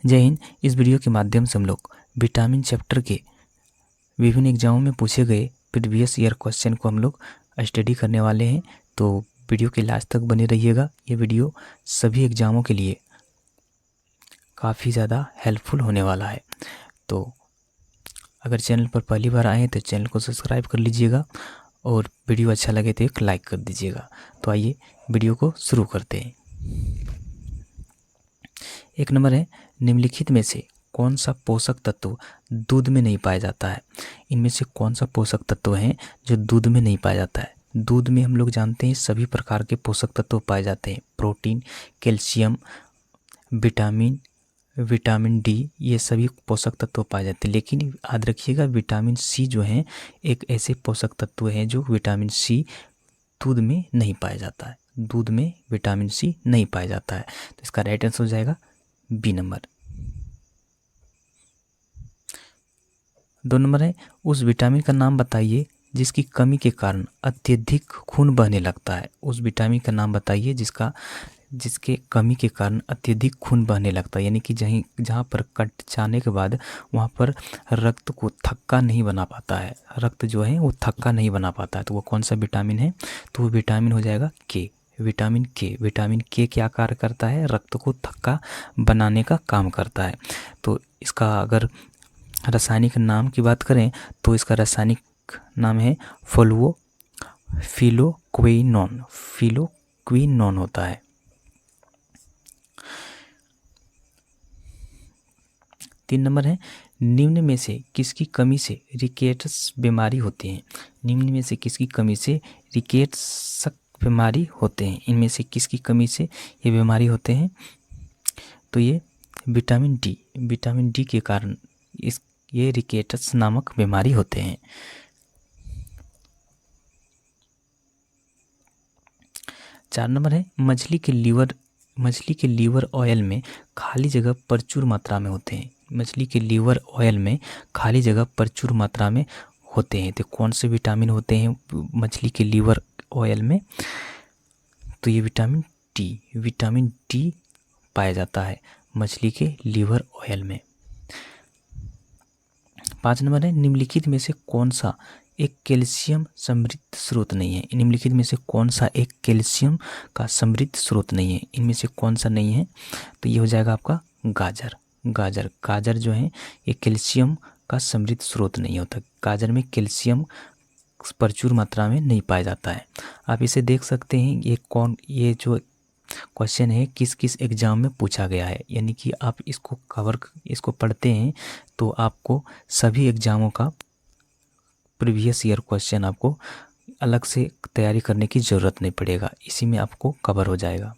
जय हिंद। इस वीडियो के माध्यम से हम लोग विटामिन चैप्टर के विभिन्न एग्जामों में पूछे गए प्रीवियस ईयर क्वेश्चन को हम लोग स्टडी करने वाले हैं। तो वीडियो के लास्ट तक बने रहिएगा। ये वीडियो सभी एग्जामों के लिए काफ़ी ज़्यादा हेल्पफुल होने वाला है। तो अगर चैनल पर पहली बार आए तो चैनल को सब्सक्राइब कर लीजिएगा और वीडियो अच्छा लगे तो एक लाइक कर दीजिएगा। तो आइए वीडियो को शुरू करते हैं। एक नंबर है, निम्नलिखित में से कौन सा पोषक तत्व दूध में नहीं पाया जाता है। इनमें से कौन सा पोषक तत्व है जो दूध में नहीं पाया जाता है। दूध में हम लोग जानते हैं सभी प्रकार के पोषक तत्व पाए जाते हैं। प्रोटीन, कैल्शियम, विटामिन डी, ये सभी पोषक तत्व पाए जाते हैं। लेकिन याद रखिएगा, विटामिन सी जो है एक ऐसे पोषक तत्व है जो विटामिन सी दूध में नहीं पाया जाता है। दूध में विटामिन सी नहीं पाया जाता है। तो इसका राइट आंसर हो जाएगा बी नंबर। 2 नंबर है, उस विटामिन का नाम बताइए जिसकी कमी के कारण अत्यधिक खून बहने लगता है। उस विटामिन का नाम बताइए जिसके कमी के कारण अत्यधिक खून बहने लगता है। यानी कि जहाँ पर कट जाने के बाद वहाँ पर रक्त को थक्का नहीं बना पाता है। रक्त जो है वो थक्का नहीं बना पाता है। तो वो कौन सा विटामिन है? तो वो विटामिन हो जाएगा के, विटामिन के। विटामिन के क्या कार्य करता है? रक्त को थक्का बनाने का काम करता है। तो इसका अगर रासायनिक नाम की बात करें तो इसका रासायनिक नाम है फिलोक्विनोन होता है। 3 नंबर है, निम्न में से किसकी कमी से रिकेट्स बीमारी होती है। निम्न में से किसकी कमी से रिकेट्स बीमारी होते हैं। इनमें से किसकी कमी से ये बीमारी होते हैं? तो ये विटामिन डी के कारण ये रिकेट्स नामक बीमारी होते हैं। 4 नंबर है, मछली के लीवर ऑयल में खाली जगह प्रचुर मात्रा में होते हैं। मछली के लीवर ऑयल में खाली जगह प्रचुर मात्रा में होते हैं। तो कौन से विटामिन होते हैं मछली के लीवर ऑयल में? तो ये विटामिन डी पाया जाता है मछली के लीवर ऑयल में। 5 नंबर है, निम्नलिखित में से कौन सा एक कैल्शियम समृद्ध स्रोत नहीं है। निम्नलिखित में से कौन सा एक कैल्शियम का समृद्ध स्रोत नहीं है। इनमें से कौन सा नहीं है? तो ये हो जाएगा आपका गाजर जो है ये कैल्शियम का समृद्ध स्रोत नहीं होता। गाजर में कैल्शियम प्रचुर मात्रा में नहीं पाया जाता है। आप इसे देख सकते हैं। ये जो क्वेश्चन है किस किस एग्जाम में पूछा गया है। यानी कि आप इसको पढ़ते हैं तो आपको सभी एग्जामों का प्रीवियस ईयर क्वेश्चन आपको अलग से तैयारी करने की ज़रूरत नहीं पड़ेगा। इसी में आपको कवर हो जाएगा।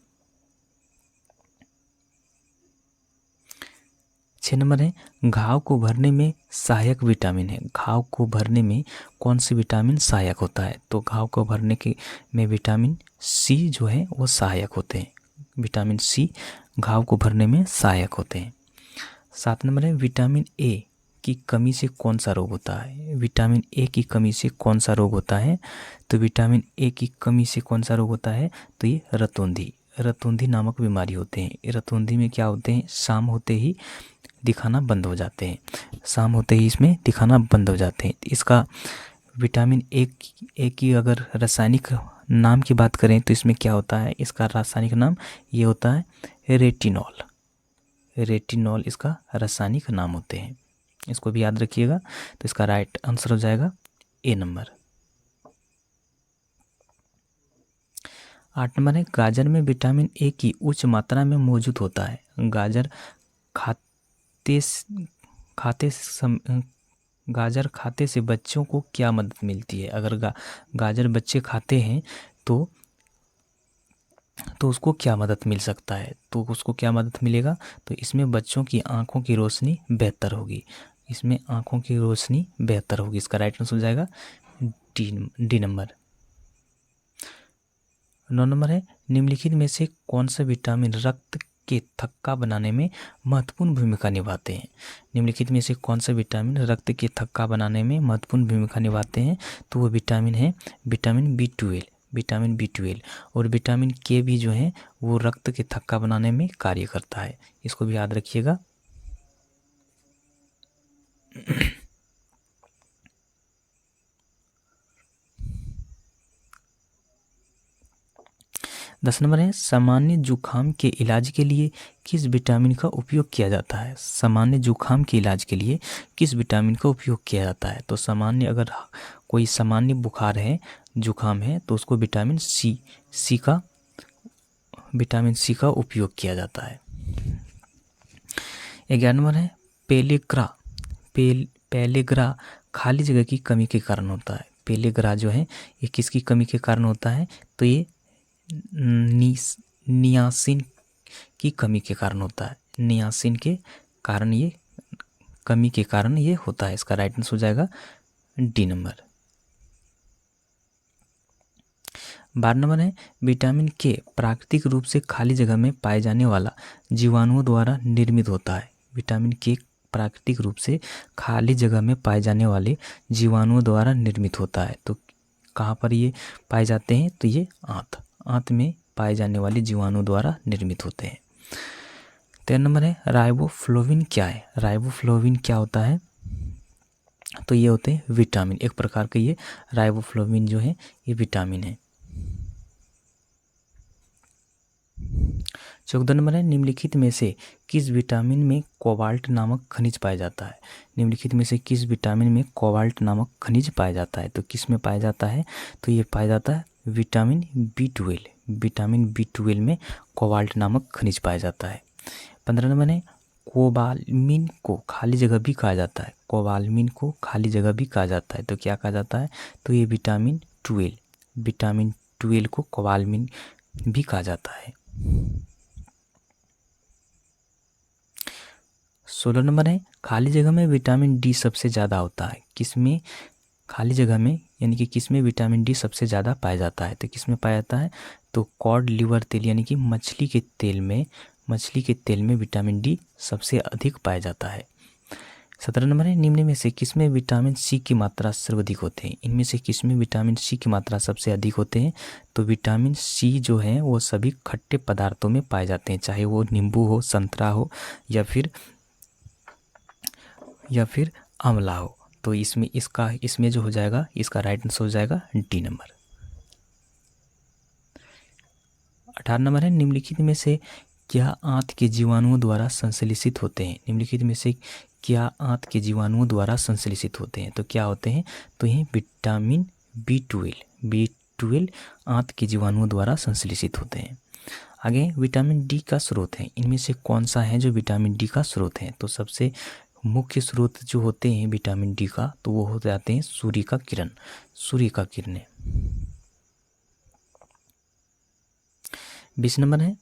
6 नंबर है, घाव को भरने में सहायक विटामिन है। घाव को भरने में कौन सी विटामिन सहायक होता है? तो घाव को भरने में विटामिन सी जो है वो सहायक होते हैं। विटामिन सी घाव को भरने में सहायक होते हैं। 7 नंबर है, विटामिन ए की कमी से कौन सा रोग होता है। विटामिन ए की कमी से कौन सा रोग होता है? तो विटामिन ए की कमी से कौन सा रोग होता है? तो ये रतौंधी नामक बीमारी होते हैं। रतौंधी में क्या होते हैं? शाम होते ही दिखाना बंद हो जाते हैं। शाम होते ही इसमें दिखाना बंद हो जाते हैं। इसका विटामिन ए की अगर रासायनिक नाम की बात करें तो इसमें क्या होता है? इसका रासायनिक नाम ये होता है रेटिनॉल इसका रासायनिक नाम होते हैं। इसको भी याद रखिएगा। तो इसका राइट आंसर हो जाएगा ए नंबर। 8 नंबर है, गाजर में विटामिन ए की उच्च मात्रा में मौजूद होता है। गाजर खाते से बच्चों को क्या मदद मिलती है? अगर गाजर बच्चे खाते हैं तो उसको क्या मदद मिल सकता है? तो उसको क्या मदद मिलेगा? तो इसमें बच्चों की आंखों की रोशनी बेहतर होगी। इसका राइट आंसर हो जाएगा डी नंबर। 9 नंबर है, निम्नलिखित में से कौन सा विटामिन रक्त के थक्का बनाने में महत्वपूर्ण भूमिका निभाते हैं। निम्नलिखित में से कौन सा विटामिन रक्त के थक्का बनाने में महत्वपूर्ण भूमिका निभाते हैं। तो वो विटामिन है विटामिन बी12 और विटामिन के भी जो है वो रक्त के थक्का बनाने में कार्य करता है। इसको भी याद रखिएगा। 10 नंबर है, सामान्य जुखाम के इलाज के लिए किस विटामिन का उपयोग किया जाता है? सामान्य जुखाम के इलाज के लिए किस विटामिन का उपयोग किया जाता है? तो सामान्य, अगर कोई सामान्य बुखार है, जुखाम है, तो उसको विटामिन सी का उपयोग किया जाता है। 11 नंबर है, पेलेग्रा खाली जगह की कमी के कारण होता है। पेलेग्रा जो है ये किसकी कमी के कारण होता है? तो ये नियासिन की कमी के कारण होता है। नियासिन के कारण, ये कमी के कारण ये होता है। इसका राइट आंसर हो जाएगा डी नंबर। 12 नंबर है, विटामिन के प्राकृतिक रूप से खाली जगह में पाए जाने वाला जीवाणुओं द्वारा निर्मित होता है। विटामिन के प्राकृतिक रूप से खाली जगह में पाए जाने वाले जीवाणुओं द्वारा निर्मित होता है। तो कहाँ पर ये पाए जाते हैं? तो ये आंत में पाए जाने वाले जीवाणुओं द्वारा निर्मित होते हैं। 13 नंबर है, राइबोफ्लोविन क्या है? राइबोफ्लोविन क्या होता है? तो ये होते हैं विटामिन, एक प्रकार के ये राइबोफ्लोविन जो है ये विटामिन है। 14 नंबर है, निम्नलिखित में से किस विटामिन में कोबाल्ट नामक खनिज पाया जाता है? निम्नलिखित में से किस विटामिन में कोबाल्ट नामक खनिज पाया जाता है? तो किस में पाया जाता है? तो ये पाया जाता है विटामिन B12। विटामिन B12 में कोबाल्ट नामक खनिज पाया जाता है। 15 नंबर है, कोबालमिन को खाली जगह भी कहा जाता है। कोबालमिन को खाली जगह भी कहा जाता है। तो क्या कहा जाता है? तो ये विटामिन 12 को कोबालमिन भी कहा जाता है। 16 नंबर है, खाली जगह में विटामिन डी सबसे ज़्यादा होता है। किसमें? खाली जगह में, यानी कि किसमें विटामिन डी सबसे ज़्यादा पाया जाता है? तो किसमें पाया जाता है? तो कॉड लिवर तेल, यानी कि मछली के तेल में विटामिन डी सबसे अधिक पाया जाता है। 17 नंबर है, निम्न में से किसमें विटामिन सी की मात्रा सर्वाधिक होते हैं? इनमें से किसमें विटामिन सी की मात्रा सबसे अधिक होते हैं? तो विटामिन सी जो है वो सभी खट्टे पदार्थों में पाए जाते हैं, चाहे वो नींबू हो, संतरा हो, या फिर आंवला हो। तो इसमें जो हो जाएगा, इसका राइट आंसर हो जाएगा डी नंबर। 18 नंबर है, निम्नलिखित में से क्या आंत के जीवाणुओं द्वारा संश्लेषित होते हैं? निम्नलिखित में से क्या आंत के जीवाणुओं द्वारा संश्लेषित होते हैं? तो क्या होते हैं? तो ये विटामिन B12 आंत के जीवाणुओं द्वारा संश्लेषित होते हैं। आगे विटामिन डी का स्रोत है, इनमें से कौन सा है जो विटामिन डी का स्रोत है? तो सबसे मुख्य स्रोत जो होते हैं विटामिन डी का, तो वो हो जाते हैं सूर्य का किरणें। 20 नंबर है,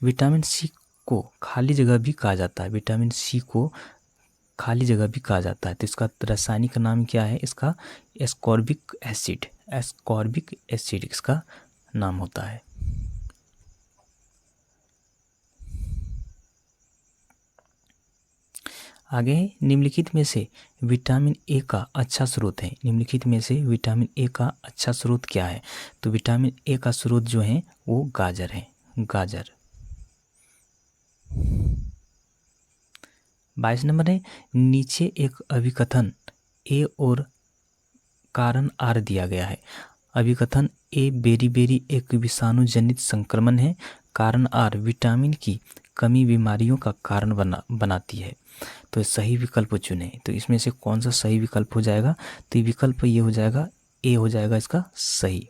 विटामिन सी को खाली जगह भी कहा जाता है। विटामिन सी को खाली जगह भी कहा जाता है। तो इसका रासायनिक नाम क्या है? इसका एस्कॉर्बिक एसिड इसका नाम होता है। आगे निम्नलिखित में से विटामिन ए का अच्छा स्रोत है। निम्नलिखित में से विटामिन ए का अच्छा स्रोत क्या है? तो विटामिन ए का स्रोत जो है वो गाजर है। 22 नंबर है, नीचे एक अभिकथन ए और कारण आर दिया गया है। अभिकथन ए बेरी एक विषाणु जनित संक्रमण है। कारण आर विटामिन की कमी बीमारियों का कारण बनाती है। तो सही विकल्प चुने। तो इसमें से कौन सा सही विकल्प हो जाएगा? तो विकल्प ये हो जाएगा, ए हो जाएगा इसका सही।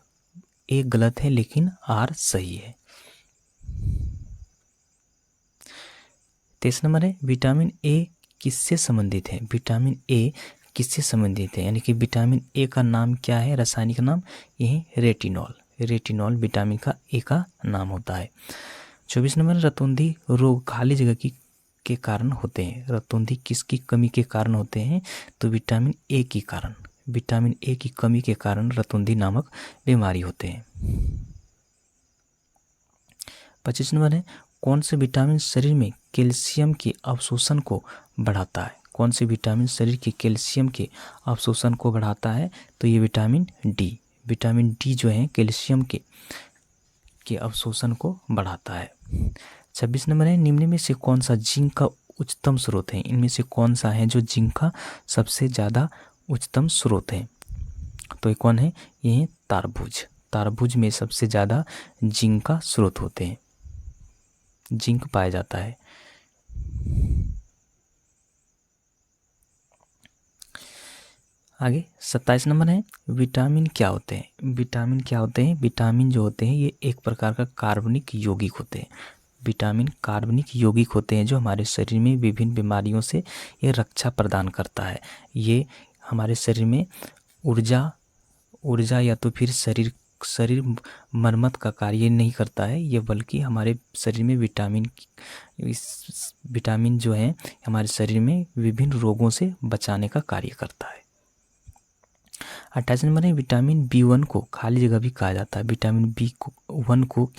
ए गलत है लेकिन आर सही है। 23 नंबर है, विटामिन ए किससे संबंधित है? विटामिन ए किससे संबंधित है? यानी कि विटामिन ए का नाम क्या है? रासायनिक नाम यही रेटिनॉल विटामिन का ए का नाम होता है। 24 नंबर, रतौंधी रोग खाली जगह के कारण होते हैं। रतौंधी किसकी कमी के कारण होते हैं? तो विटामिन ए की कमी के कारण रतौंधी नामक बीमारी होते हैं। 25 नंबर है, कौन से विटामिन शरीर में कैल्शियम के अवशोषण को बढ़ाता है? कौन से विटामिन शरीर के कैल्शियम के अवशोषण को बढ़ाता है? तो ये विटामिन डी जो है कैल्शियम के अवशोषण को बढ़ाता है। 26 नंबर है, निम्न में से कौन सा जिंक का उच्चतम स्रोत है, इनमें से कौन सा है जो जिंक का सबसे ज़्यादा उच्चतम स्रोत है? तो ये कौन है? ये है तारबूज। तारबूज में सबसे ज़्यादा जिंक का स्रोत होते हैं, जिंक पाया जाता है। आगे 27 नंबर है, विटामिन क्या होते हैं? विटामिन क्या होते हैं? विटामिन जो होते हैं ये एक प्रकार का कार्बनिक यौगिक होते हैं। विटामिन कार्बनिक यौगिक होते हैं जो हमारे शरीर में विभिन्न बीमारियों से ये रक्षा प्रदान करता है। ये हमारे शरीर में ऊर्जा या तो फिर शरीर मरम्मत का कार्य नहीं करता है ये, बल्कि हमारे शरीर में विटामिन जो है हमारे शरीर में विभिन्न रोगों से बचाने का कार्य करता है। 28 नंबर है, विटामिन B1 को खाली जगह भी कहा जाता है। विटामिन B1 को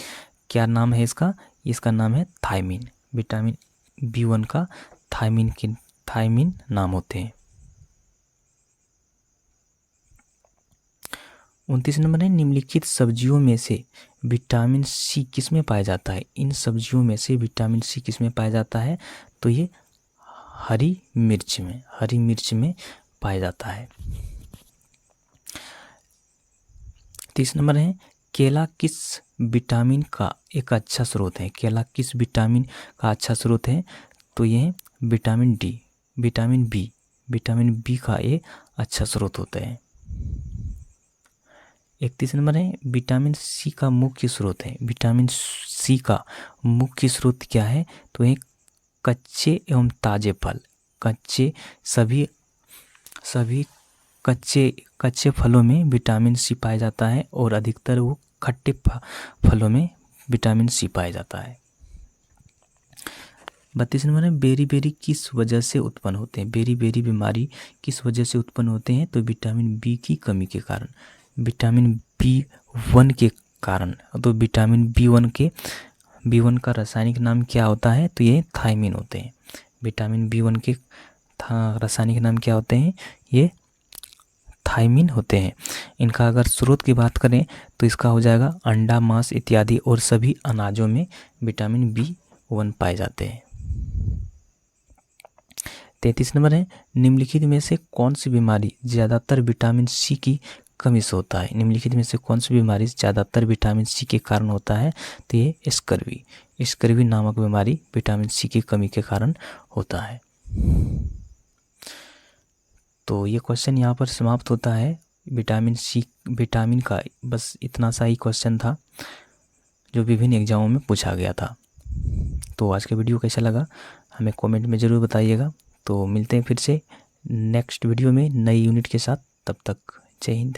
क्या नाम है इसका? इसका नाम है थायमिन। विटामिन B1 का थायमिन नाम होते हैं। 29 नंबर है, निम्नलिखित सब्जियों में से विटामिन C किस में पाया जाता है? इन सब्जियों में से विटामिन C किस में पाया जाता है? तो ये हरी मिर्च में पाया जाता है। 30 नंबर है, केला किस विटामिन का एक अच्छा स्रोत है? केला किस विटामिन का अच्छा स्रोत है? तो ये है विटामिन डी, विटामिन बी का ये अच्छा स्रोत होता है। 31 नंबर है, विटामिन सी का मुख्य स्रोत है। विटामिन सी का मुख्य स्रोत क्या है? तो ये कच्चे एवं ताजे फल, सभी कच्चे फलों में विटामिन सी पाया जाता है और अधिकतर वो खट्टे फलों में विटामिन सी पाया जाता है। 32 नंबर है, बेरी किस वजह से उत्पन्न होते हैं? बेरी बीमारी किस वजह से उत्पन्न होते हैं? तो विटामिन बी की कमी के कारण, विटामिन B1 के कारण। तो विटामिन B1 का रासायनिक नाम क्या होता है? तो ये थायमिन होते हैं। विटामिन B1 के रासायनिक नाम क्या होते हैं? ये थायमिन होते हैं। इनका अगर स्रोत की बात करें तो इसका हो जाएगा अंडा, मांस इत्यादि और सभी अनाजों में विटामिन B1 पाए जाते हैं। 33 नंबर है, निम्नलिखित में से कौन सी बीमारी ज़्यादातर विटामिन सी की कमी से होता है? निम्नलिखित में से कौन सी बीमारी ज़्यादातर विटामिन सी के कारण होता है? तो ये स्कर्वी नामक बीमारी विटामिन सी की कमी के कारण होता है। तो ये क्वेश्चन यहाँ पर समाप्त होता है। विटामिन का बस इतना सा ही क्वेश्चन था जो विभिन्न एग्जामों में पूछा गया था। तो आज का वीडियो कैसा लगा हमें कमेंट में ज़रूर बताइएगा। तो मिलते हैं फिर से नेक्स्ट वीडियो में नई यूनिट के साथ। तब तक जय हिंद।